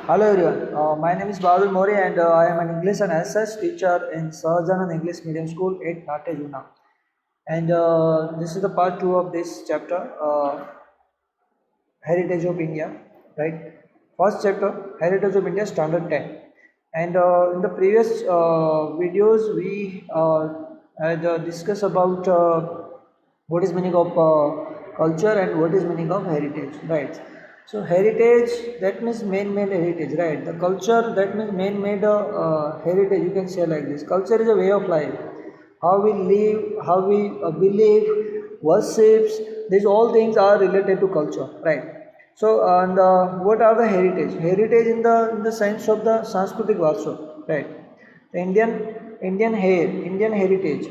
Hello everyone, my name is Bahadur Mori and I am an English and SS teacher in Sahajanand English Medium School at Natejuna. And this is the part 2 of this chapter, Heritage of India, right? First chapter, Heritage of India, Standard 10. And in the previous videos, we had discussed about what is meaning of culture and what is meaning of heritage, right? So heritage, that means man-made heritage, right? The culture, that means man-made heritage, you can say like this. Culture is a way of life, how we live, how we believe, worships, these all things are related to culture, right? So and what are the heritage? Heritage in the sense of the Sanskritik Varso, right? The Indian heritage.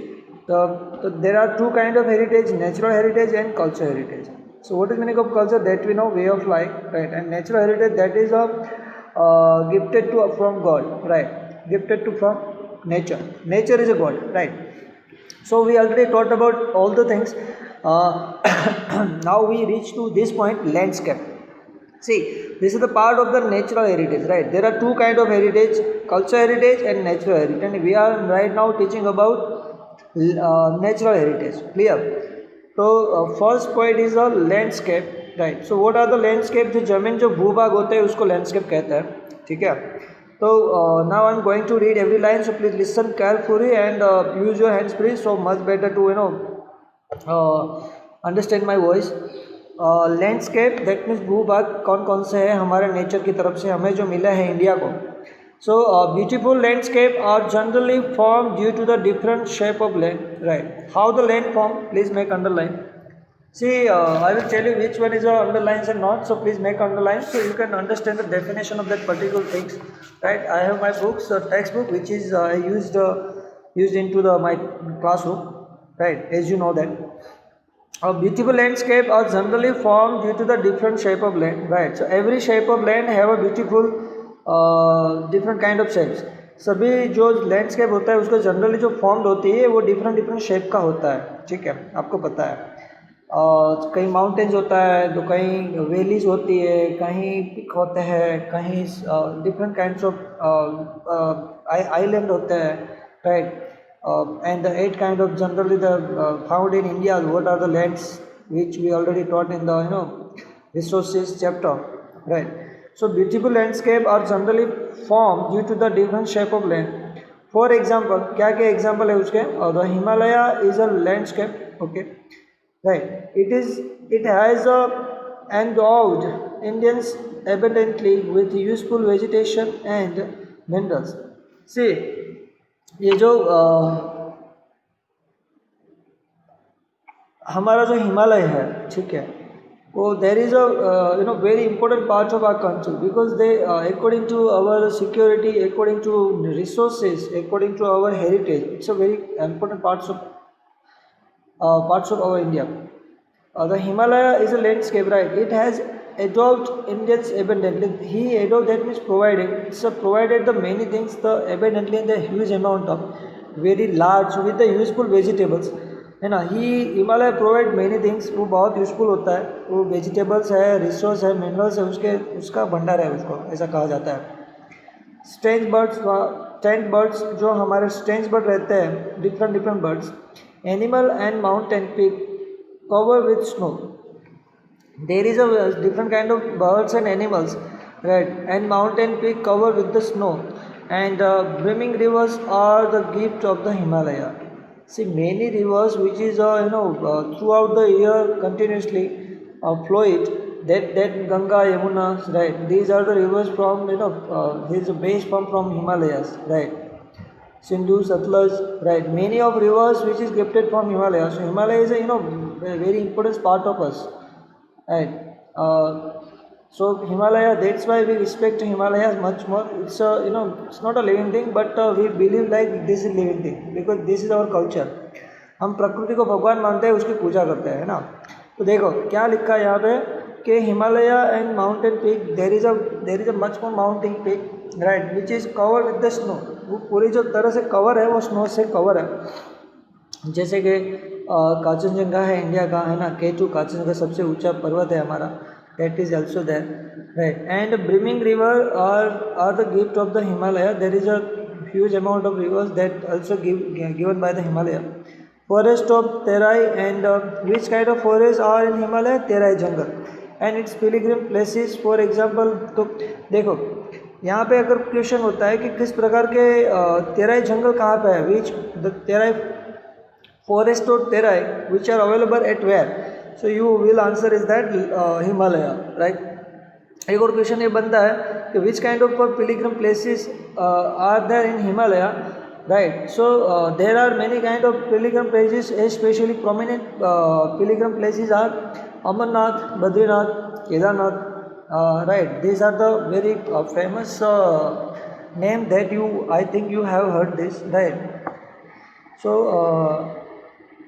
There are two kind of heritage: natural heritage and culture heritage. So what is meaning of culture? That we know, way of life, right? And natural heritage, that is a gifted to from God, right? Gifted to from nature. Nature is a God, right? So we already talked about all the things. Now we reach to this point, landscape. See, this is the part of the natural heritage, right? There are two kind of heritage: culture heritage and natural heritage. And we are right now teaching about natural heritage. Clear? So first point is a landscape, right? So what are the landscape? जो जमीन जो भूभाग होते हैं उसको landscape कहते हैं, ठीक है? So now I'm going to read every line. So please listen carefully and use your hands free. So much better to understand my voice. Landscape, that means भूभाग कौन कौन से हैं हमारे नेचर की तरफ से हमें जो मिला है इंडिया को. So beautiful landscape are generally form due to the different shape of land, right? How the land form? Please make underline. See, I will tell you which one is underlines and not. So please make underlines so you can understand the definition of that particular things. Right? I have my books, textbook, which is used into my classroom. Right? As you know that. A beautiful landscape are generally formed due to the different shape of land, right? So every shape of land have a beautiful different kind of shapes. सभी जो landscape होता है उसको generally जो formed होती है वो different different shape का होता है, ठीक है? आपको पता है कहीं माउंटेन्स होता है तो कहीं वैलीज होती है, कहीं पिक होते हैं, कहीं डिफरेंट काइंड्स ऑफ आइलैंड होते हैं, right? And the 8 kind of generally the found in India. What are the lands which we already taught in the resources chapter, right? So beautiful landscape are generally formed due to the different shape of land. For example, क्या क्या example है उसके? The Himalaya is a landscape, okay, right? It has endowed Indians abundantly with useful vegetation and minerals. See, ये जो हमारा जो हिमालय है, ठीक है, वो there is a very important part of our country because they according to our security, according to resources, according to our heritage, it's a very important parts of our India. The Himalaya is a landscape, right? It has endowed Indians abundantly. He endowed, that means provided. It's provided the many things, the abundantly in the huge amount of very large with the useful vegetables, है ना? Himalaya provide many things. वो बहुत useful होता है. वो vegetables है, resource है, minerals है, उसका भंडार है, उसको ऐसा कहा जाता है. स्ट्रेंज बर्ड्स जो हमारे स्ट्रेंज बर्ड रहते हैं, different birds. Animal and mountain peak covered with snow. There is a different kind of birds and animals, right? And mountain peak covered with the snow. And brimming rivers are the gift of the Himalaya. See, many rivers which is throughout the year continuously flow it. That Ganga, Yamuna, right? These are the rivers from these are based from Himalayas, right? Sindhu, Satluj, right? Many of rivers which is gifted from Himalaya. So Himalaya is a very important part of us, right? So Himalaya, that's why we respect Himalayas much more. It's it's not a living thing, but we believe like this is living thing because this is our culture. हम प्रकृति को भगवान मानते हैं, उसकी पूजा करते हैं, है ना? तो देखो क्या लिखा है यहाँ पे कि Himalaya and mountain peak, there is a much more mountain peak, right, which is covered with the snow. वो पूरी जो तरह से कवर है वो स्नो से कवर है. जैसे कि कांचनजंगा है इंडिया का, है ना? K2 कांचनजंगा सबसे ऊंचा पर्वत है हमारा. that is also there, right? And brimming river are the gift of the Himalaya. There is a huge amount of rivers that also given by the Himalaya. Forest of terai, and which kind of forests are in Himalaya? Terai jungle and its pilgrim places. For example, तो देखो यहाँ पे अगर question होता है कि किस प्रकार के तेराई जंगल कहाँ पे है, which the Terai forest or terai which are available at where, so you will answer is that Himalaya, right? एक और क्वेश्चन ये बनता है कि which kind of pilgrim places are there in Himalaya, right? So there are many kind of pilgrim places, especially prominent pilgrim places are Amarnath, Badrinath, Kedarnath, right? These are the very famous name that I think you have heard this, right? So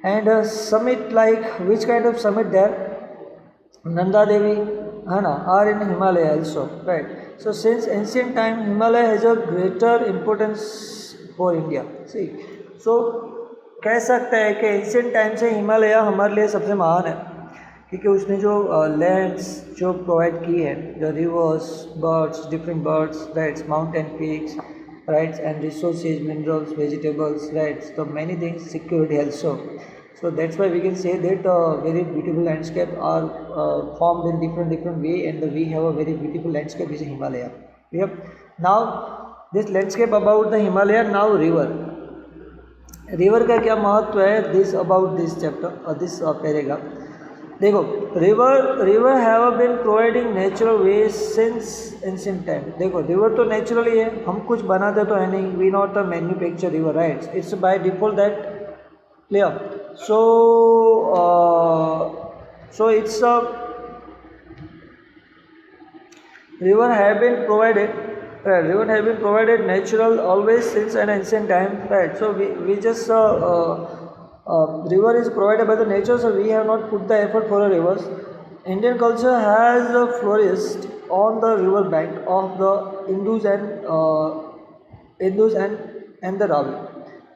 and summit, like which kind of summit there? Nanda Devi, Hana, are in Himalaya also, right? So since ancient time, Himalaya has a greater importance for India. See, so कह सकते हैं कि ancient time से हिमालय हमारे लिए सबसे महान है, क्योंकि उसने जो लैंड्स जो प्रोवाइड की है, the rivers, birds, different birds, rights, mountain peaks, rights, and resources, minerals, vegetables, rights, तो many things security also. So that's why we can say that very beautiful landscape are formed in different way, and we have a very beautiful landscape is Himalaya. Yep. Now this landscape about the Himalaya. Now river का क्या महत्व है, this about this chapter this paragraph. देखो river have been providing natural ways since ancient time. देखो river तो naturally है, हम कुछ बनाते तो है नहीं, we not manufacture river, right? It's by default that clear. So it's a river have been provided natural always since an ancient time, right? So we just river is provided by the nature, so we have not put the effort for a rivers. Indian culture has flourished on the river bank of the Indus and the Ravi.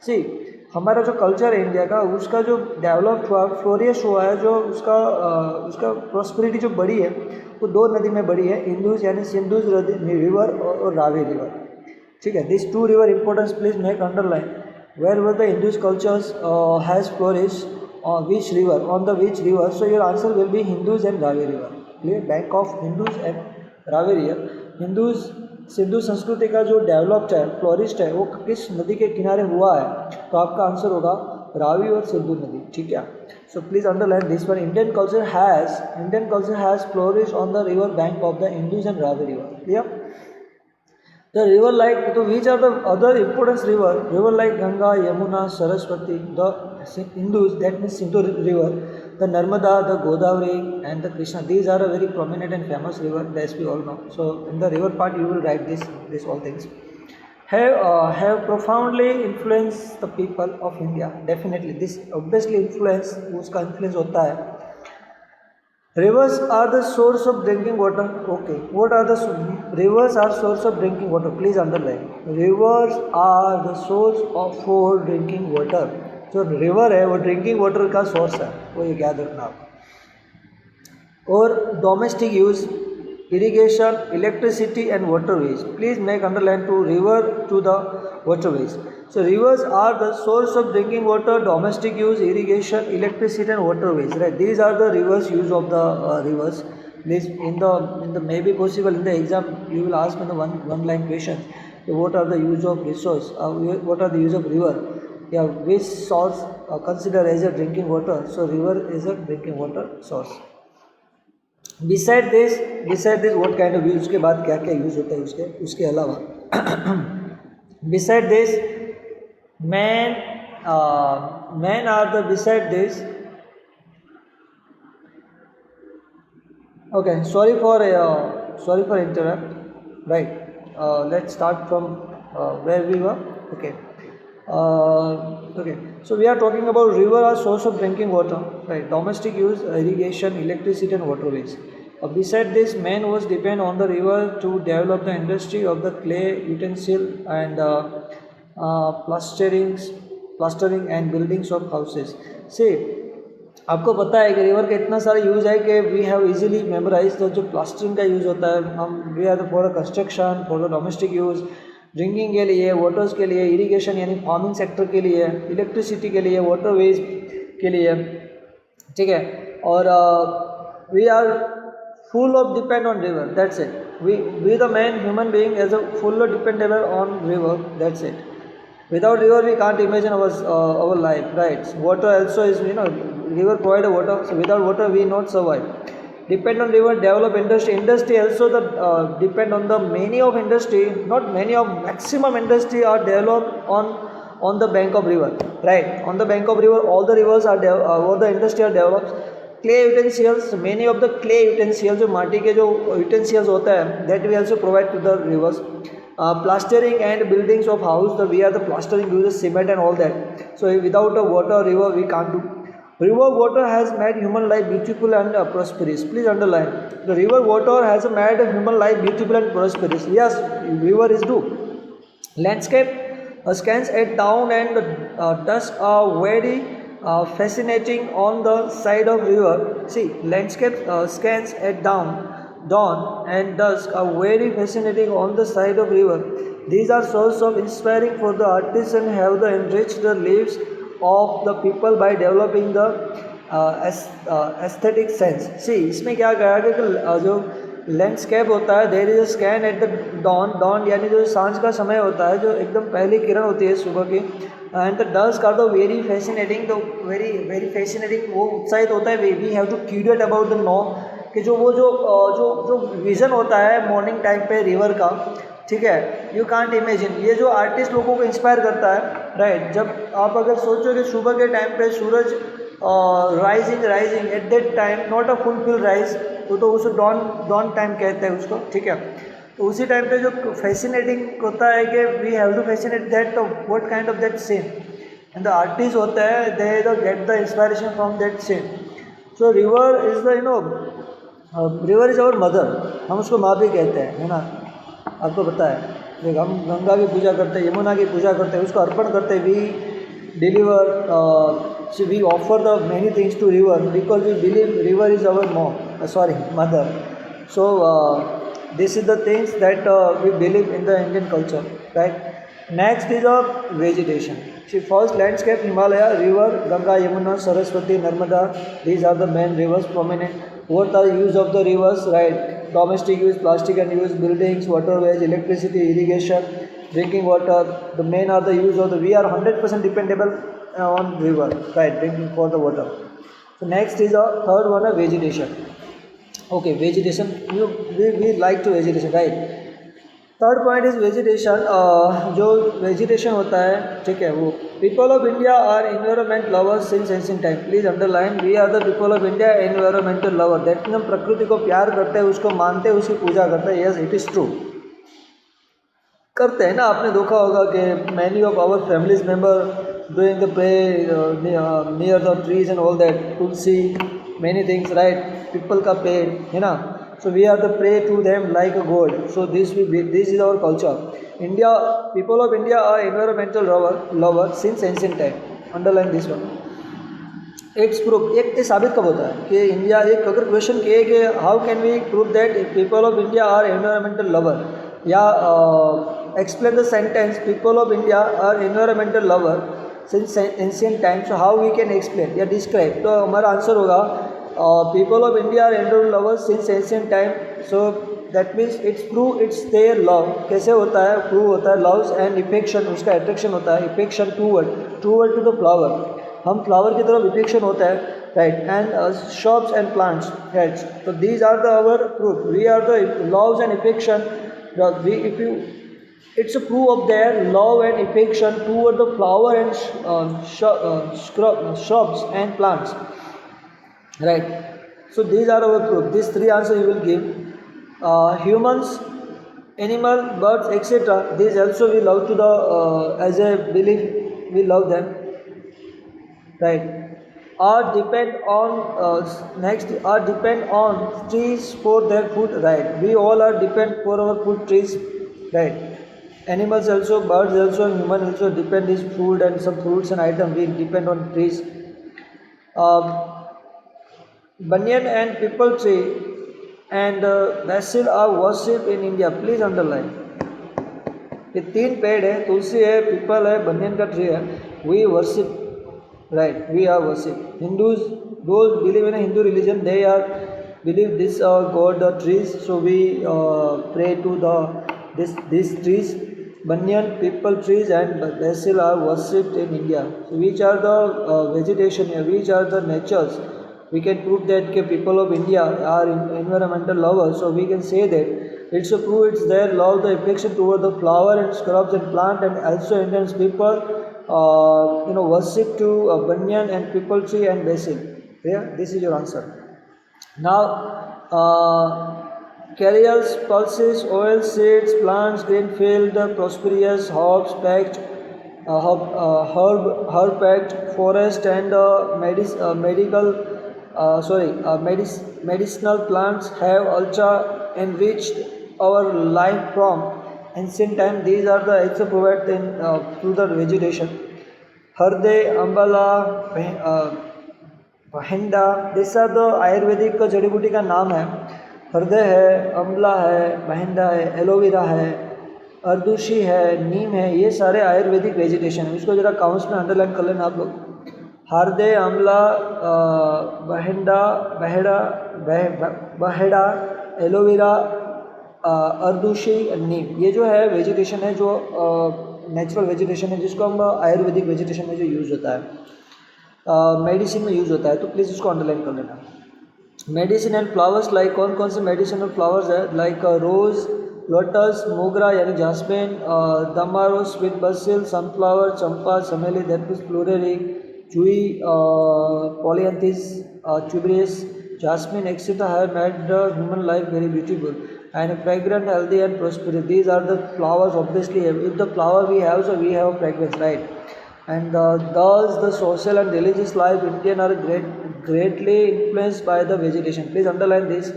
See, हमारा जो culture है India का, उसका जो develop हुआ, flourish हुआ है, जो उसका प्रॉस्पेरिटी जो बढ़ी है, वो दो नदी में बढ़ी है, इंदुस यानी सिंधुज रिवर और रावी रिवर, ठीक है? This two river importance please make underline. Where were the Indus cultures has flourish which river, on the which river? So your answer will be Hindus and Ravi river. clear? Bank of Hindus and Ravi river. Hindus Sindhu संस्कृति का जो developed है, florist है, वो किस नदी के किनारे हुआ है? तो आपका आंसर होगा रावी और सिंधु नदी, ठीक है? So please underline this one. Indian culture has flourish on the river bank of the Indus and Ravi river. Clear? The river like, so which are the other important river like Ganga, Yamuna, Saraswati, the Indus, that means Sindhu river, the Narmada, the Godavari and the Krishna. These are a very prominent and famous river, as we all know. So in the river part you will write this all things. Have profoundly influenced the people of India. Definitely this obviously influence, उसका influence होता है. Rivers are the source of drinking water. Okay, what are the rivers are source of drinking water? Please underline. Rivers are the source for drinking water. जो river है वो drinking water का source है, वो ये याद रखना आप. और domestic use, irrigation, electricity and waterways. Please make underline to river to the waterways. So rivers are the source of drinking water, domestic use, irrigation, electricity and waterways, right? These are the rivers, use of the rivers. This in the maybe possible in the exam you will ask in the one line question, what are the use of resource, what are the use of river, yeah, which source consider as a drinking water. So river is a drinking water source. Beside this what kind of use, उसके बाद क्या क्या use होता है उसके अलावा. Beside this men are the beside this. Okay, sorry for interrupt, right? Let's start from where we were. Okay. So we are talking about river as source of drinking water, right? Domestic use, irrigation, electricity and waterways. Beside this, man was depend on the river to develop the industry of the clay utensil and plastering and buildings of houses. See, आपको पता है कि river का इतना सारा use है कि we have easily memorise. तो जो प्लास्टरिंग का यूज़ होता है, हम we are for construction, for the domestic use, drinking के लिए, वाटर्स के लिए, इरिगेशन यानी फार्मिंग सेक्टर के लिए, इलेक्ट्रिसिटी के लिए, वाटरवेज के लिए, ठीक है। और we are full of depend on river, that's it. We the man human being as a full of dependable on river, that's it. Without river we can't imagine our life, right? Water also is, river provide water, so without water we not survive. Depend on river, develop industry also the depend on the many of industry, not many of maximum industry are developed on the bank of river, right? On the bank of river all the rivers are all the industry are developed. Clay utensils, many of the clay utensils, जो माटी के जो utensils होता है, that we also provide to the rivers. Plastering and buildings of house, we are the plastering uses cement and all that. So without a water river we can't do. River water has made human life beautiful and prosperous. Please underline, the river water has made human life beautiful and prosperous. Yes, river is do. Landscape scans at dawn and dusk are very fascinating on the side of river. See, landscape scans at dawn and dusk are very fascinating on the side of river. These are source of inspiring for the artists and have the enriched the lives of the people by developing the aesthetic sense. See, इसमें क्या कहा कि जो landscape होता है, there is a scene at the dawn यानी जो सांझ का समय होता है, जो एकदम पहली किरण होती है सुबह की, and the dusk are the very fascinating, the very very fascinating, वो उत्साहित होता है. We have to curate about the know कि जो वो जो जो जो विज़न होता है मॉर्निंग टाइम पे रिवर का, ठीक है, यू कांट इमेजिन. ये जो आर्टिस्ट लोगों को इंस्पायर करता है, राइट. जब आप अगर सोचो कि सुबह के टाइम पे सूरज rising at that time, not a full rise, तो उसे डॉन टाइम कहते हैं उसको, ठीक है. तो उसी टाइम पे जो फैसिनेटिंग होता है कि we have to fascinate that what kind of that scene, and the artist होता है they get the inspiration from that scene. So river is the river is our mother, हम उसको माँ भी कहते हैं, है ना. आपको पता है, देख हम गंगा की पूजा करते हैं, यमुना की पूजा करते हैं, उसको अर्पण करते हैं. We deliver we offer the many things to river because we believe river is our mother. So this is the things that we believe in the Indian culture, right? Next is vegetation. See, first landscape, Himalaya, river, Ganga, Yamuna, Saraswati, Narmada, these are the main rivers prominent. What are use of the rivers, right? Domestic use, plastic and use, buildings, waterways, electricity, irrigation, drinking water. The main are the use of the, we are 100% dependable on river, right, drinking for the water. So next is our third one, vegetation. Okay, vegetation, we like to vegetation, right. Third point is vegetation. जो vegetation होता है, ठीक है, वो people of India are environment lovers since ancient time. Please underline, we are the people of India environmental lover. That mean हम प्रकृति को प्यार करते हैं, उसको मानते हैं, उसकी पूजा करते हैं. यस, इट इज़ ट्रू, करते हैं ना. आपने देखा होगा कि many of our families member doing the pray near the trees and all that, tulsi, many things, right? People का पेड़ है ना. So we are the pray to them like a god. So this is our culture. India, people of India are environmental lover since ancient time. Underline this one. It's proof. एक साबित कब होता है कि इंडिया, एक अगर question किए कि how can we prove that people of India are environmental lover, या explain the sentence people of India are environmental lover since ancient times. So how we can explain या describe? तो हमारा answer होगा people of India are environmental lovers since ancient time. So that means it's prove it's their love. कैसे होता है? Prove होता है loves and affection, उसका attraction होता है, affection toward to the flower. हम flower की तरफ affection होता है, right? And shrubs and plants, right? So these are the our proof. We are the loves and affection. If you, it's a proof of their love and affection toward the flower and shrubs and plants, right? So these are our proof. These three answers you will give. Humans, animal, birds, etc. These also we love to the as a belief we love them, right? Are depend on trees for their food, right? We all are depend for our food trees, right? Animals also, birds also, human also depend is food and some fruits and items. We depend on trees. Banyan and people tree and basil are worshipped in India. Please underline. ये तीन पेड़ है, तुलसी है, people है, बनियन का tree है. We worship, right? We are worship. Hindus, those believe in a Hindu religion, they are believe this god the trees. So we pray to the these trees. Banyan, people trees and basil are worshipped in India. So which are the vegetation here? Which are the natures? We can prove that people of India are environmental lovers. So we can say that it's a proof it's their love, the affection toward the flower and shrubs and plant, and also Indians people, worship to banyan and people tree and basil. Yeah, this is your answer. Now, cereals, pulses, oil, seeds, plants, green field, prosperous, herbs, packed, herb packed, forest, and medicinal plants have ultra enriched our life from ancient time. These are the also provided in through the vegetation. Harde, ambala, हिंडा, this are the Ayurvedic का जड़ी बूटी का नाम है. हृदय है, अम्ला है, महिंदा है, एलोवेरा है, अर्दुशी है, नीम है. ये सारे आयुर्वेदिक वेजिटेशन है. इसको जरा काउंट्स में अंडरलाइन कर लेना आप लोग. हृदय, अम्ला, महिंदा, बहेड़ा, एलोवेरा, अर्दुशी, नीम. ये जो है वेजिटेशन है, जो नेचुरल वेजिटेशन है, जिसको हम आयुर्वेदिक वेजिटेशन में जो यूज़ होता है, मेडिसिन में यूज़ होता है. तो प्लीज़ इसको अंडरलाइन कर लेना. मेडिसिन एंड फ्लावर्स, लाइक कौन कौन से मेडिसिनल फ्लावर्स है? लाइक रोज़, लोटस, मोगरा यानी जास्मिन, दमारो, स्वीट बसिल, सनफ्लावर, चंपा, चमेली, that means प्लूरेरी, Jui, पॉलियंथिस, ट्यूबरियस, jasmine, etc. have made the human life very beautiful and fragrant, healthy and prosperous. These are the flowers. Obviously, if the flower we have, so we have fragrance, right? And thus the social and religious life Indian are greatly influenced by the vegetation. Please underline this.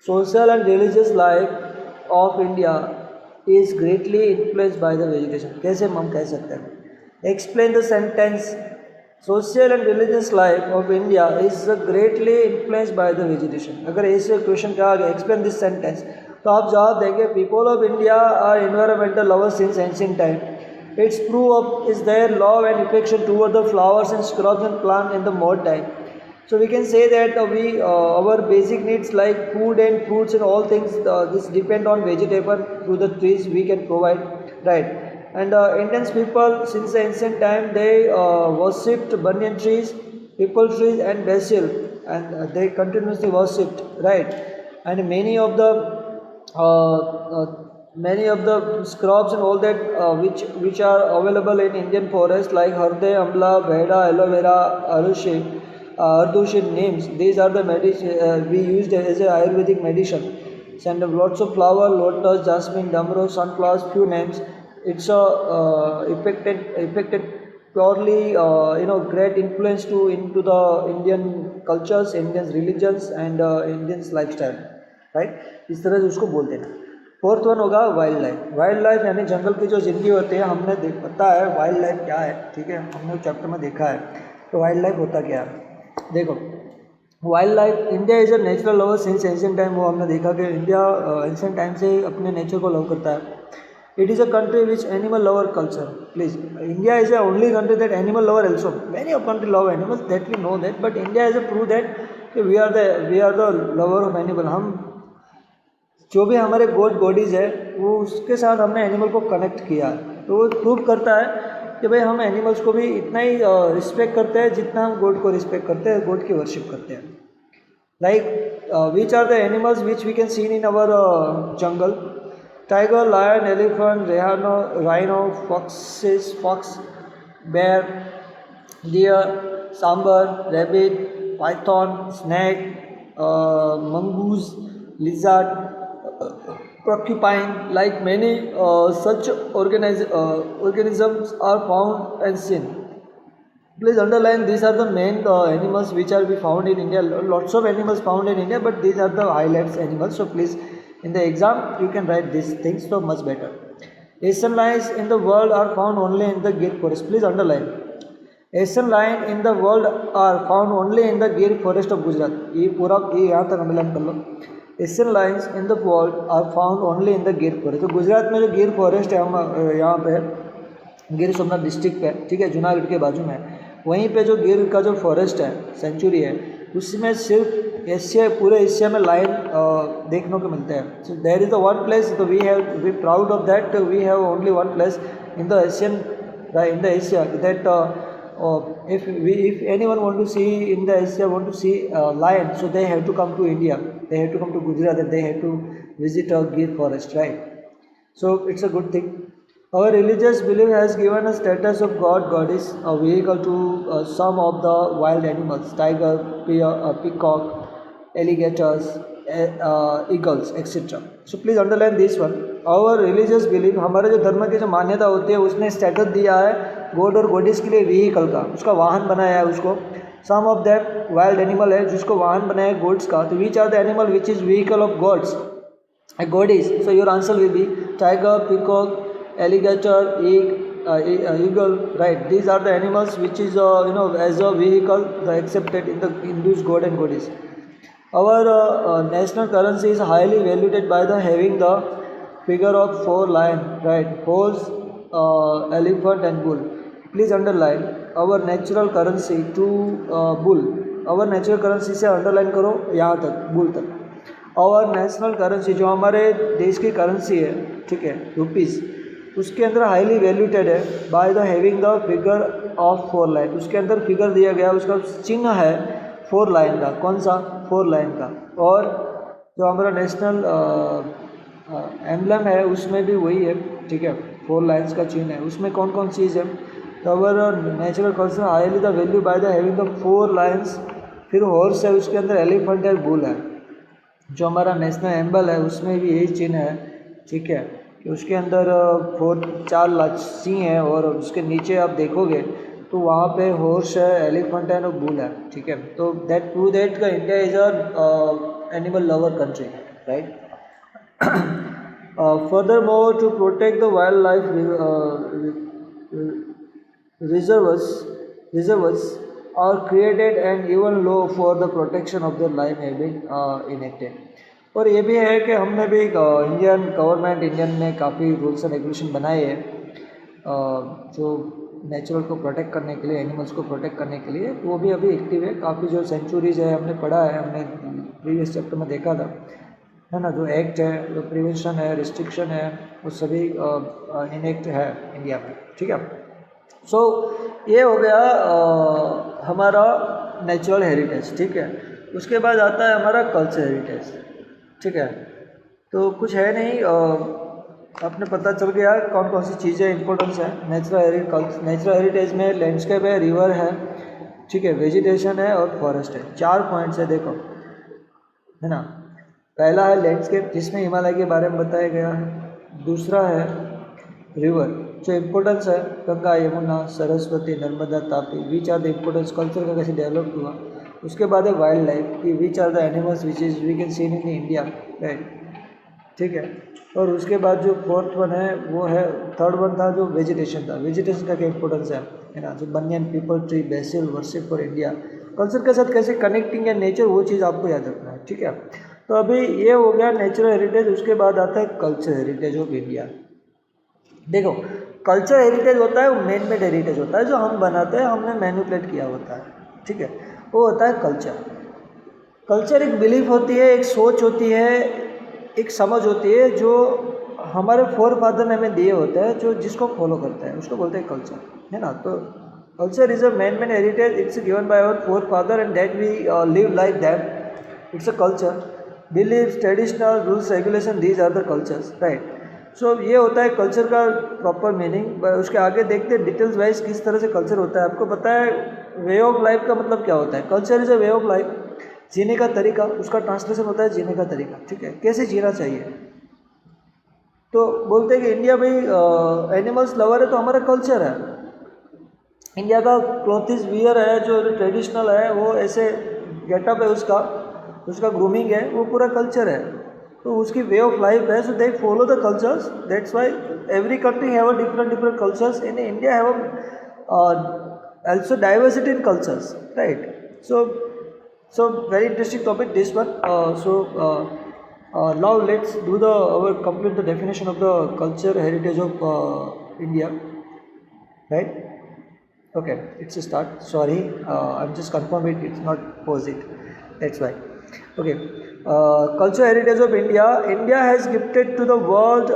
Social and religious life of India is greatly influenced by the vegetation. कैसे हम कह सकते हैं? Explain the sentence. Social and religious life of India is greatly influenced by the vegetation. अगर ऐसे question कहा गया explain this sentence, तो आप जवाब देंगे people of India are environmental lovers since ancient time. Its proof of is their love and affection toward the flowers and shrubs and plants in the modern time. So we can say that our basic needs like food and fruits and all things, this depend on vegetable through the trees we can provide, right? And Indian people since the ancient time they worshipped banyan trees, people trees and basil, and they continuously worshipped, right? And many of the crops and all that which are available in Indian forest like harde, amla, bheda, aloe vera, ardushi names. These are the we used as a Ayurvedic medicine. And lots of flower, lotus, jasmine, damro, sunflowers, few names. It's affected purely great influence into the Indian cultures, Indian religions and Indians lifestyle, right? इस तरह से उसको बोलते हैं. Fourth one होगा wild life. Wild life यानी जंगल की जो ज़िंदगी होती है, हमने पता है वाइल्ड लाइफ क्या है, ठीक है, हमने चैप्टर में देखा है. तो वाइल्ड लाइफ होता क्या है? देखो, wild life, India is a natural lover since ancient time. वो हमने देखा कि इंडिया एंशिएंट टाइम से अपने नेचर को लव करता है. It is a country which animal lover culture. Please, India is a only country that animal lover also. Many of country love animals, that we know that, but India is a prove that we are the lover of animal. हम जो भी हमारे God bodies है वो उसके साथ हमने animal को कनेक्ट किया है. तो वो प्रूव करता है कि भाई हम एनिमल्स को भी इतना ही रिस्पेक्ट करते हैं जितना हम गॉड को रिस्पेक्ट करते हैं, गॉड की वर्शिप करते हैं. Like which are the animals which we can seen in our jungle? Tiger, lion, elephant, rhino, fox, bear, deer, sambar, rabbit, python, snake, mongoose, lizard, porcupine, like many such organisms are found and seen. Please underline, these are the main animals which are be found in India. Lots of animals found in India, but these are the highlights animals. So please, in the exam, you can write these things, so much better. Asian lions in the world are found only in the Gir forest. Please underline. Asian lion in the world are found only in the Gir forest of Gujarat. ये पूरा ये यहाँ तक मिलन कर लो। Asian lions in the world are found only in the Gir forest. तो गुजरात में जो गिर फॉरेस्ट है हम यहाँ पे गिर सोमनाथ डिस्ट्रिक्ट पे, ठीक है, जूनागढ़ के बाजू में, वहीं पे जो गिर का जो फॉरेस्ट है, सेंचुरी है, उसमें सिर्फ एशिया, पूरे एशिया में लायन देखने को मिलते हैं। So there is the one place, तो we have we proud of that, we have only one place in the Asian, in the Asia, that if anyone want to see in the Asia, want to see lion, so they have to come to India, they have to come to Gujarat, and they have to visit a Gir forest, right? So it's a good thing. Our religious belief has given a status of god, goddess, a vehicle to some of the wild animals, tiger, peacock, alligators, eagles, etc. So please underline this one. Our religious belief, हमारे जो धर्म की जो मान्यता होती है उसने status दिया है गॉड और गॉडेस के लिए व्हीकल का, उसका वाहन बनाया है उसको। Some of that wild animal है जिसको वाहन बनाया है गॉड्स का। तो which are the animal which is vehicle of gods, goddess? So your answer will be tiger, peacock, alligator, eagle, right? These are the animals which is as a vehicle accepted in the Hindus god and goddess. Our national currency is highly valued by the having the figure of 4 lion, right? Horse, elephant and bull. Please underline our natural currency to bull. our natural currency से underline करो यहाँ तक, bull तक। our national currency जो हमारे देश की currency है, ठीक है, रुपीज़, उसके अंदर हाईली वैल्यूटेड है bye the having the figure of 4 line. उसके अंदर फिगर दिया गया, उसका चिन्ह है 4 लाइन का। कौन सा? 4 लाइन का। और जो हमारा नेशनल एम्बलम है उसमें भी वही है, ठीक है, 4 लाइन्स का चिन्ह है। उसमें कौन कौन चीज़ है? तो our natural culture highly the value by the having the 4 lines. फिर हॉर्स है, उसके अंदर एलिफेंट है, बुल है। जो हमारा नेशनल एम्बल है उसमें भी यही चिन्ह है, ठीक है, कि उसके अंदर 4 सिंह है और उसके नीचे आप देखोगे तो वहाँ पे हॉर्स है, एलिफेंट है और बुल है, ठीक है। तो दैट प्रूव दैट का India is a animal lover country, right. Furthermore to protect the wildlife reserves are created and even law for the protection of the life have been enacted. और ये भी है कि हमने भी Indian government, Indian में काफ़ी rules and regulation बनाए हैं जो नेचुरल को प्रोटेक्ट करने के लिए, एनिमल्स को प्रोटेक्ट करने के लिए, वो भी अभी एक्टिव है। काफ़ी जो सेंचुरीज है हमने पढ़ा है, हमने प्रीवियस चैप्टर में देखा था, है ना, जो एक्ट है, जो प्रिवेंशन है, रिस्ट्रिक्शन है, वो सभी इनेक्ट है इंडिया में, ठीक है। सो ये हो गया हमारा नेचुरल हेरिटेज, ठीक है। उसके बाद आता है हमारा कल्चर हेरिटेज, ठीक है। तो कुछ है नहीं, आपने पता चल गया कौन कौन सी चीज़ें इंपॉर्टेंस है। नेचुरल हेरिटेज में लैंडस्केप है, रिवर है, ठीक है, वेजिटेशन है और फॉरेस्ट है। 4 पॉइंट्स है, देखो, है ना। पहला है लैंडस्केप जिसमें हिमालय के बारे में बताया गया है। दूसरा है रिवर, जो इम्पोर्टेंस है Ganga, Yamuna, Saraswati, Narmada, Tapi, which are the importance, culture का कैसे डेवलप हुआ। उसके बाद है वाइल्ड लाइफ, कि which are the animals which is we can see in India, right, ठीक है। और उसके बाद जो 4th वन है वो है, 3rd वन था जो वेजिटेशन था। वेजिटेशन का क्या इंपॉर्टेंस है ना, जो banyan, peepal tree, basil, worship for India. Culture के साथ कैसे कनेक्टिंग है नेचर, वो चीज़ आपको याद रखना है, ठीक है। तो अभी ये हो गया नेचुरल हेरिटेज। उसके बाद आता है कल्चर हेरिटेज ऑफ इंडिया। देखो, कल्चर हेरिटेज होता है वो मैन मेड हेरिटेज होता है, जो हम बनाते हैं, हमने मैनिपुलेट किया होता है, ठीक है, वो होता है कल्चर। कल्चर एक बिलीफ होती है, एक सोच होती है, एक समझ होती है जो हमारे फोर फादर ने हमें दिए होते हैं, जो जिसको फॉलो करते हैं उसको बोलते हैं कल्चर, है ना। तो culture is a man made heritage, it's given by our four father and that we live like that, it's a culture. Believe, traditional, rules, regulation, these are the cultures, right. So ये होता है culture का proper meaning. उसके आगे देखते हैं details wise किस तरह से कल्चर होता है। आपको पता है वे ऑफ लाइफ का मतलब क्या होता है? Culture is a way of life, जीने का तरीका, उसका ट्रांसलेशन होता है जीने का तरीका, ठीक है, कैसे जीना चाहिए। तो बोलते हैं कि इंडिया भाई एनिमल्स लवर है, तो हमारा कल्चर है। इंडिया का क्लॉथिस वियर है जो ट्रेडिशनल है, वो ऐसे गेटअप है उसका ग्रूमिंग है, वो पूरा कल्चर है। तो उसकी वे ऑफ लाइफ है, so they follow the cultures, that's why every country have a different cultures. In India have also diversity in cultures, right? So very interesting topic this one. Now let's do the our complete the definition of the culture heritage of India, right? Okay, it's a start. Sorry, I'm just confirm it. It's not pause it. That's why. Okay, cultural heritage of India. India has gifted to the world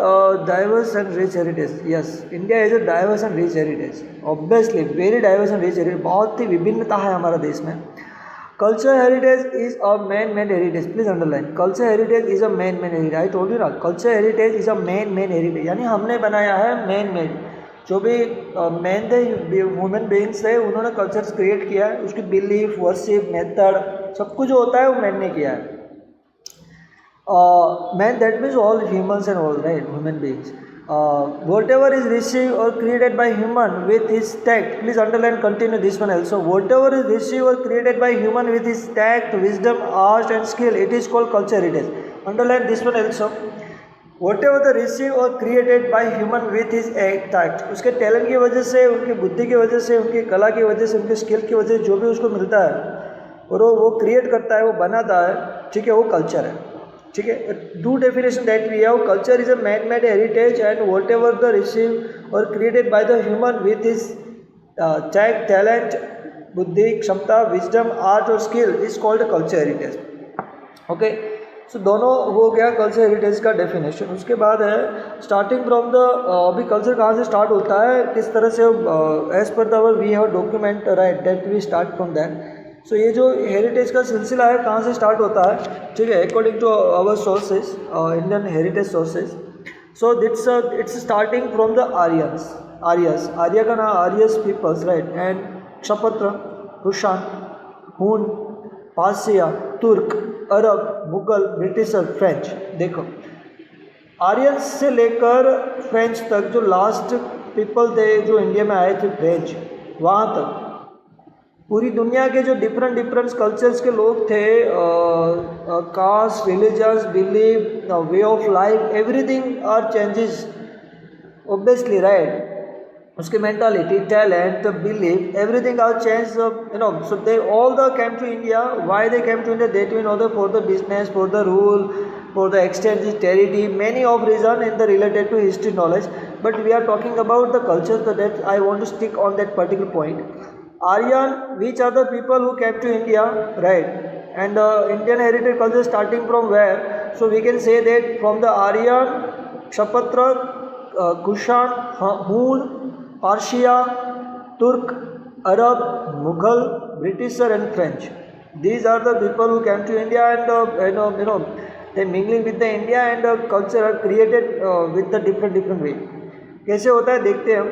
diverse and rich heritage. Yes, India is a diverse and rich heritage. Obviously, very diverse and rich heritage. बहुत ही विभिन्नता है हमारा देश में. Cultural heritage is a man-made heritage. Please underline. Cultural heritage is a man-made heritage. I told you ना. Cultural heritage is a man-made heritage. यानी हमने बनाया है man-made. जो भी मैन थे ह्यूमन बीइंग्स थे उन्होंने कल्चर्स क्रिएट किया है. उसकी बिलीफ वर्शिप मेथड सब कुछ जो होता है वो मैन ने किया है. Man that means all humans and all right human beings. Whatever is received or created by human with his tact, please underline, continue this one also. Whatever is received or created by human with his tact, wisdom, art and skill, it is called culture heritage. Underline this one also. Whatever the received or created by human with his tact, उसके talent की वजह से, उनकी बुद्धि की वजह से, उनकी कला की वजह से, उनके स्किल की वजह से जो भी उसको मिलता है और वो क्रिएट करता है, वो बनाता है, ठीक है, वो कल्चर है. ठीक है. To definition that we have. Culture is a man made heritage and whatever the receive और created by the human with his talent, बुद्धि, क्षमता, विजडम, आर्ट और skill is called culture heritage. Okay. So दोनों हो गया culture heritage का definition. उसके बाद है स्टार्टिंग फ्रॉम द अभी कल्चर कहाँ से स्टार्ट होता है, किस तरह से एज पर the we have document right that we start from that. So ये जो हेरिटेज का सिलसिला है कहाँ से स्टार्ट होता है, ठीक है, according to our sources Indian heritage sources. So it's starting from the Aryans. आर्य का नाम आर्यस पीपल्स राइट. एंड क्षपत्र, कुषाण, हून, पारसिया, Turk, Arab, Mughal, Britisher, French. देखो आर्यंस से लेकर फ्रेंच तक जो लास्ट पीपल थे जो इंडिया में आए थे फ्रेंच, वहाँ तक पूरी दुनिया के जो डिफरेंट कल्चर्स के लोग थे, caste, religions, believe, way of life, everything are changes obviously right. उसकी mentality, talent, the believe, everything are change. So they all the came to India. Why they came to India? They to in for the business, for the rule, for the extended territory, many of reason in the related to history knowledge, but we are talking about the culture, so that I want to stick on that particular point. Aryan, which are the people who came to India, right? And Indian heritage culture starting from where? So we can say that from the Aryan, Kshapatra, Kushan, Hun, Parsia, Turk, Arab, Mughal, Britisher and French. These are the people who came to India and they mingling with the India and culture are created with the different way. कैसे होता है देखते हैं हम.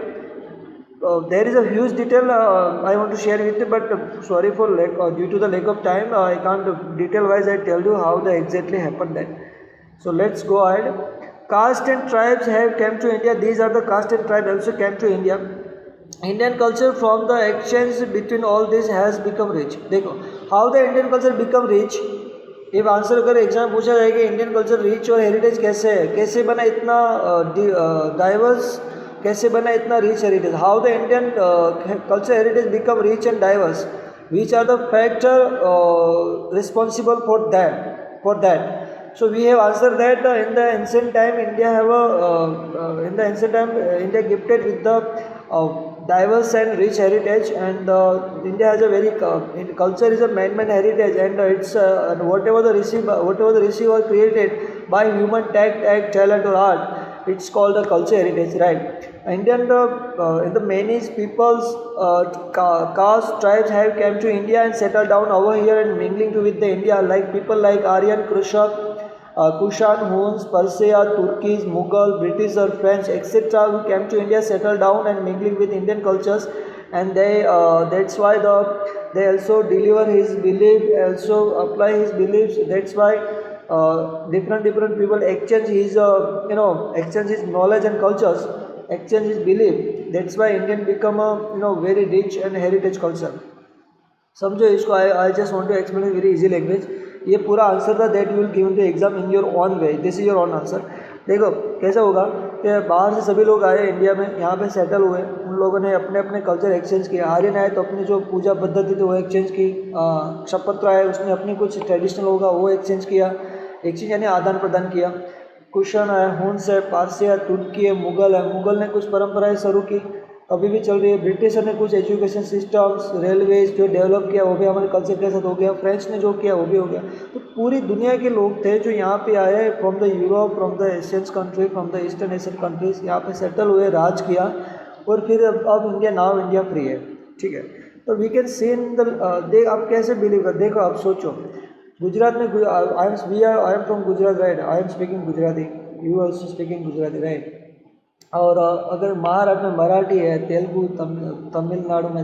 There is a huge detail I want to share with you, but sorry for due to the lack of time I can't detail wise I tell you how the exactly happened that. So let's go ahead. Caste and tribes have came to India. These are the caste and tribe also came to India. Indian culture from the exchange between all this has become rich. देखो how the Indian culture become rich. ये answer अगर exam पूछा जाए कि Indian culture rich और heritage कैसे है, कैसे बना इतना डाइवर्स, कैसे बना इतना rich heritage. How the Indian culture heritage become rich and diverse, which are the factor responsible for that. So we have answered that in the ancient time India gifted with the diverse and rich heritage, and India has a very culture is a man-made heritage, and it's whatever the receive or created by human tact, talent or art, it's called a culture heritage, right? Indian in the many peoples, caste, tribes have come to India and settled down over here and mingling with the India, like people like Aryan, Kushan, Huns, Persia, Turkish, Mughal, British or French, etc. who came to India, settled down and mingling with Indian cultures, and they that's why they also deliver his belief, also apply his beliefs. That's why different people exchange his exchange his knowledge and cultures, exchange his belief. That's why Indian become a very rich and heritage culture. समझो इसको. I just want to explain very easy language. ये पूरा answer था that you will give in the exam in your own way. This is your own answer. देखो कैसा होगा कि बाहर से सभी लोग आए इंडिया में, यहाँ पे सेटल हुए, उन लोगों ने अपने अपने कल्चर एक्सचेंज किया। आर्यन आए तो अपनी जो पूजा पद्धति थी वो एक्सचेंज की। क्षपत्र आए उसने अपनी कुछ ट्रेडिशनल होगा वो एक्सचेंज किया, एक्सचेंज यानी आदान प्रदान किया। कुशन है, हुन्स है, पारसी है, तुर्की है, मुगल है, मुगल ने कुछ परंपराएं शुरू की, अभी भी चल रही है। ब्रिटिशर ने कुछ एजुकेशन सिस्टम्स, रेलवेज जो डेवलप किया वो भी हमारे कल्चर के साथ हो गया। फ्रेंच ने जो किया वो भी हो गया। तो पूरी दुनिया के लोग थे जो यहाँ पे आए from the Europe, from the Asian country, from the eastern Asian countries, यहाँ पे सेटल हुए, राज किया, और फिर अब इंडिया, नाउ इंडिया फ्री है। ठीक है, तो we can see in the देख, आप कैसे बिलीव कर, देखो आप सोचो, गुजरात में I am from Gujarat right, I am speaking Gujarati, you also speaking Gujarati right. और अगर महाराष्ट्र में मराठी है, तेलुगु, तमिलनाडु में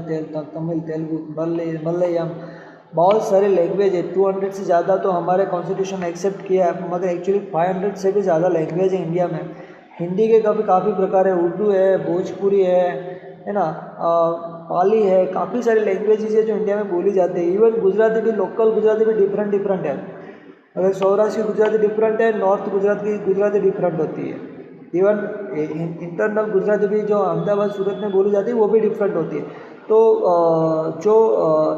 तमिल, तेलुगु, मलयालम, बहुत सारे लैंग्वेज है। 200 से ज़्यादा तो हमारे कॉन्स्टिट्यूशन ने एक्सेप्ट किया है, मगर एक्चुअली 500 से भी ज़्यादा लैंग्वेज है इंडिया में। हिंदी के काफ़ी प्रकार है, उर्दू है, भोजपुरी है ना, पाली है, काफ़ी सारी लैंग्वेजेज है जो इंडिया में बोली जाती है। इवन गुजराती भी, लोकल गुजराती भी डिफरेंट है। अगर सौराष्ट्र की गुजराती डिफरेंट है, नॉर्थ गुजरात की गुजराती डिफरेंट होती है। इवन इंटरनल गुजराती भी जो अहमदाबाद, सूरत में बोली जाती है वो भी डिफरेंट होती है। तो जो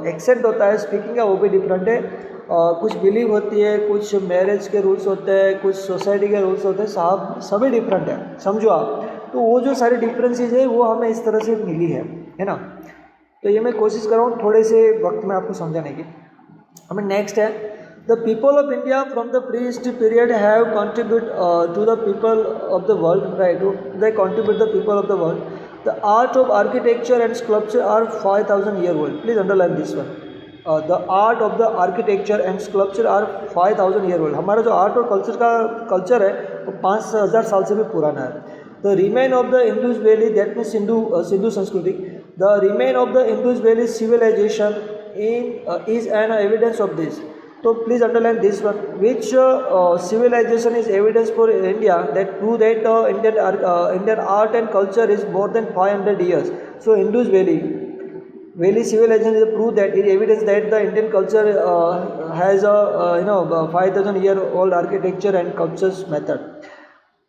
एक्सेंट होता है स्पीकिंग का वो भी डिफरेंट है। कुछ बिलीव होती है, कुछ मैरिज के रूल्स होते हैं, कुछ सोसाइटी के रूल्स होते हैं, साहब सभी डिफरेंट है, समझो आप। तो वो जो सारे डिफरेंसेस है वो हमें इस तरह से मिली है ना। तो ये मैं कोशिश कर रहा हूँ थोड़े से वक्त में आपको समझाने की। हमें नेक्स्ट है, the people of India from the prehistory period have contributed to the people of the world, right? They contribute the people of the world. The art of architecture and sculpture are 5,000 year old. Please underline this one. The art of the architecture and sculpture are 5,000 year old. हमारा जो art और culture का culture है वो 5,000 साल से भी पुराना है। The remain of the Indus Valley, that means Sindhu संस्कृति, the remain of the Indus Valley civilization is an evidence of this. So please underline this one. Which civilization is evidence for India that prove that Indian art and culture is more than 500 years? So Indus Valley civilization is a proof that is evidence that the Indian culture has a 5,000 year old architecture and cultures method.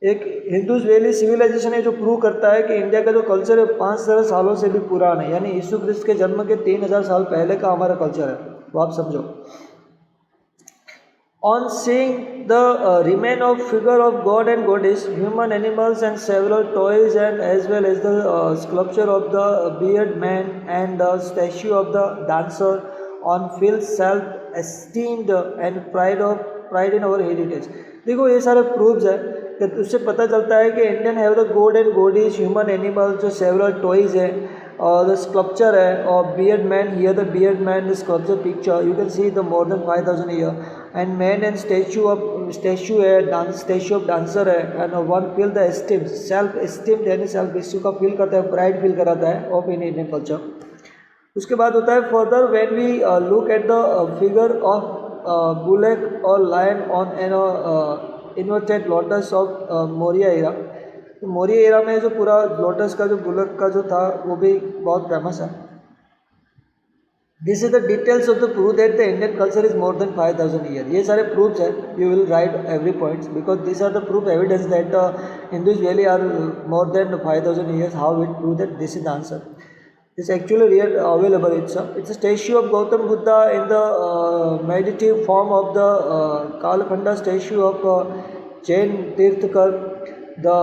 एक Hindus valley civilisation है जो prove करता है कि India का जो culture है 5,000 सालों से भी पुराना है, यानी यीशु क्रिस्त के जन्म के 3,000 साल पहले का हमारा कल्चर है। वो आप समझो। On seeing the remain of figure of God and goddess, human animals and several toys, and as well as the sculpture of the bearded man and the statue of the dancer, on feel self-esteemed and pride in our heritage. देखो ये सारे proofs है कि उससे पता चलता है कि Indian have the God and goddess, human animals, जो सेवरल टॉयज है, और द स्कल्पचर है, और beard man, here the beard man, the sculpture picture you can see the more than 5,000 year, and man and statue है, dance statue of dancer है, and one feel the esteem, self esteem यानी self issue का feel करता है, pride feel कराता है of in Indian culture. उसके बाद होता है further when we look at the figure of bullock और lion on an inverted lotus of Maurya era. तो मौर्य एरा में जो पूरा लोटस का जो बुलेक का जो था वो भी बहुत फेमस है। This is the details of the proof that the Indian culture is more than 5,000 year. ये सारे प्रूफ्स है, you will write every points because this are the proof evidence that Indus valley are more than 5,000 years. How it prove that this is the answer. It's actually real available. It's a statue of Gautam Buddha in the meditative form of the Kalkhanda statue of Jain Tirthakar, the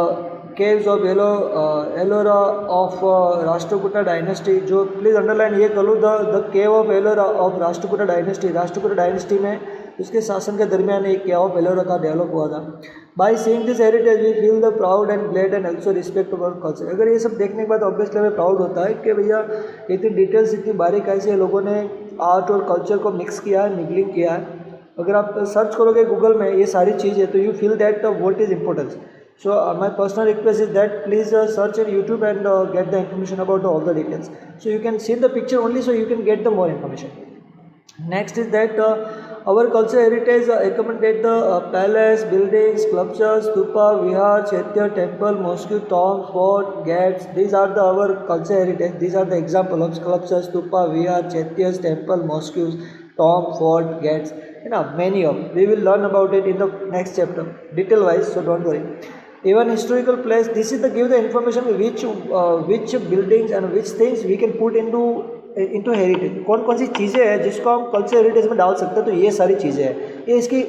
caves of Ellora of Rashtrakuta dynasty. जो please underline ये कर लो, the cave of Ellora of Rashtrakuta dynasty. Rashtrakuta dynasty में उसके शासन के दरमियान एक केव ऑफ एलोरा का डेवलप हुआ था। By seeing this heritage we feel the proud and glad and also respect our culture. अगर ये सब देखने के बाद ऑब्वियसली हमें प्राउड होता है कि भैया इतनी डिटेल्स, इतनी बारीकाई से लोगों ने आर्ट और कल्चर को मिक्स किया है, मिगलिंग किया है। अगर आप सर्च करोगे गूगल में ये सारी चीज़ें तो you feel that what is importance. So my personal request is that please search in YouTube and get the information about all the details. So you can see the picture only, so you can get the more information. Next is that our cultural heritage accommodate the palace, buildings, sculptures, stupa, vihar, chaitya, temple, mosque, tomb, fort, gates. These are the our cultural heritage. These are the example of sculptures, stupa, vihar, chaityas, temple, mosques, tomb, fort, gates. You know, many of. We will learn about it in the next chapter, detail wise. So don't worry. even historical place. This is the give the information which buildings and which things we can put into heritage. कौन कौन सी चीज़ें हैं जिसको हम culture heritage में डाल सकते हैं. तो ये सारी चीज़ें हैं, ये इसकी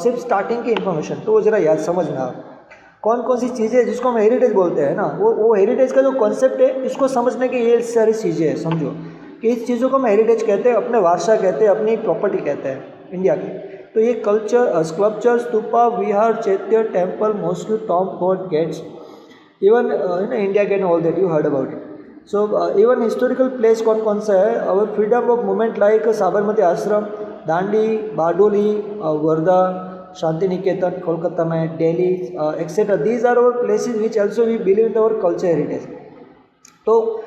सिर्फ स्टार्टिंग की इन्फॉर्मेशन. तो वो ज़रा याद समझना. कौन कौन सी चीज़ें जिसको हम हेरिटेज बोलते हैं ना, वो हेरिटेज का जो कॉन्सेप्ट है इसको समझने की ये सारी चीज़ें हैं. समझो कि इस चीज़ों को हम हेरिटेज कहते हैं, अपने वारसा कहते हैं, अपनी प्रॉपर्टी कहते हैं इंडिया की. तो ये culture sculpture, stupa, vihar, chaitya, temple, mosque, tomb, fort, gates, even India Gate, all that you heard about it. So even historical place कौन कौन सा है. Our freedom of movement like Sabarmati Ashram, Dandi, Bardoli, Wardha, Shanti Niketan Kolkata में, Delhi etcetera. These are our places which also we believe in our culture heritage. तो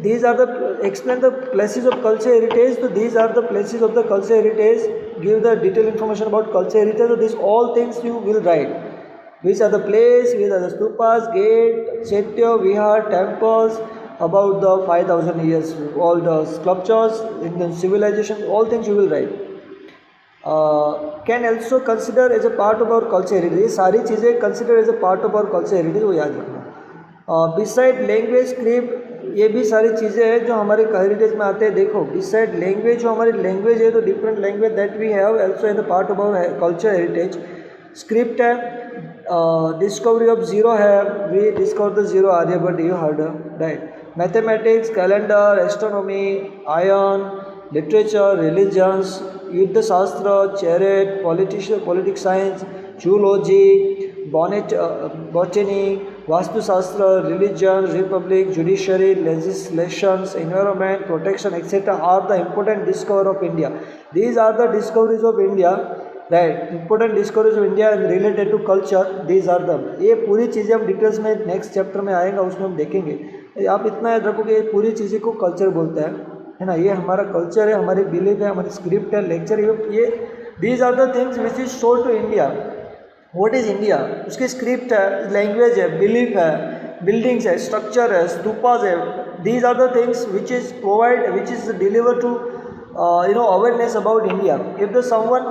these are the explain the places of culture heritage. So these are the places of the culture heritage. Give the detailed information about culture heritage. So these all things you will write. Which are the place, which are the stupas, gate, chaitya, vihar, temples, about the 5,000 years, all the sculptures, Indian civilization, all things you will write. Can also consider as a part of our culture heritage. ये सारी चीज़ें consider as a part of our culture heritage, वो याद रखना. Beside language, script, ये भी सारी चीज़ें हैं जो हमारे हेरिटेज में आते हैं. देखो बिसाइड लैंग्वेज, जो हमारी लैंग्वेज है तो different language that we have also in the part of our culture heritage. Script है, डिस्कवरी ऑफ जीरो है, we discover the zero Aryabhata, you heard right. Mathematics, calendar, astronomy, iron, literature, religions, युद्ध शास्त्र, chariot, politics science, zoology, botany, vastushastra, religion, republic, judiciary, legislations, environment, protection, etc. are the important discovery of India. These are the discoveries of India, right? Important discoveries of India related to culture. These are them. ये पूरी चीज़ें हम details में next chapter में आएगा, उसमें हम देखेंगे. आप इतना याद रखो कि ये पूरी चीज़ें को कल्चर बोलते हैं, है ना. ये हमारा कल्चर है, हमारी बिलीफ है, हमारी स्क्रिप्ट है, लेक्चर. ये these are the things which is showed to India. What is India, उसकी स्क्रिप्ट है, लैंग्वेज है, बिलीफ है, बिल्डिंग्स है, स्ट्रक्चर है, स्तूपाज है. These are the things which is provide, which is deliver to awareness about India. If the someone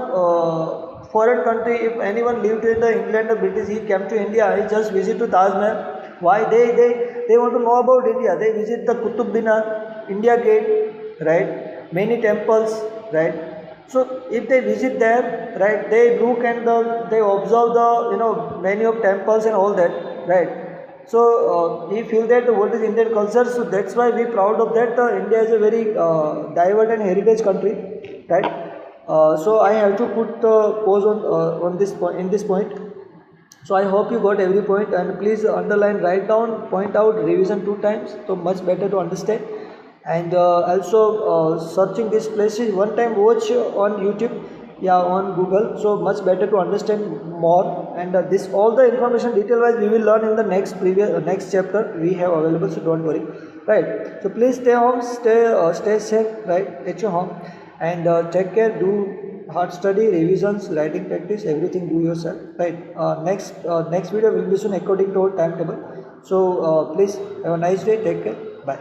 foreign country, if anyone lived in the England or British, he came to India, he just visit to Taj Mahal. Why? They want to know about India. They visit the Qutub Minar, India Gate, right? Many temples, right? So if they visit there, right, they look and they observe the many of temples and all that, right? So he feel that what is Indian culture. So that's why we proud of that. India is a very diverse and heritage country, right? So I have to put the pause on this point, in this point. So I hope you got every point, and please underline, write down, point out, revision 2 times, so much better to understand. And also searching these places one time, watch on YouTube, yeah, on Google, so much better to understand more. And this all the information detail wise we will learn in the next chapter we have available, so don't worry, right? So please stay home, stay safe, right, at your home, and take care, do hard study, revisions, writing practice, everything do yourself, right? Next video will be soon according to our timetable. So please have a nice day, take care, bye.